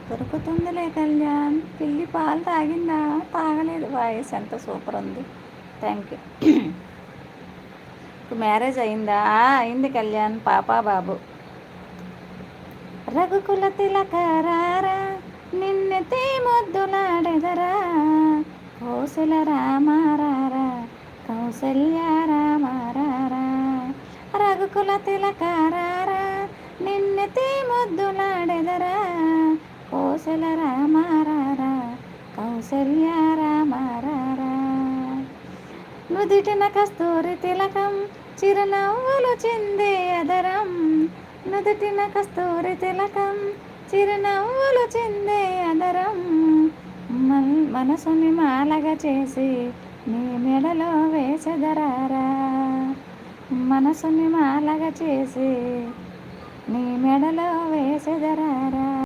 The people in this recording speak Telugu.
దొరుకుతుందిలే కళ్యాణ్. పిల్లి పాలు తాగిందా? తాగలేదు. వాయిస్ ఎంత సూపర్ ఉంది. Thank you. మ్యారేజ్ అయిందా? అయింది కళ్యాణ్. పాపా బాబు. రఘుకుల తిలకరారా నిన్నెత్తి ముద్దులాడెదరా, కోసల రామారారా కౌసల్య రామారారా. రఘుకుల తిలకరారా నిన్నెత్తి ముద్దులాడెదరా, కోసల రామారారా కౌసల్య రామారారా. నుదిటిన కస్తూరి తిలకం చిరునవ్వులు చిందే అదరం, నుదిటిన కస్తూరి తిలకం చిరునవ్వులు చిందే అదరం. మనసుని మాలగా చేసి నీ మెడలో వేసెదరారా, మనసుని మాలగా చేసి నీ మెడలో వేసెదరారా.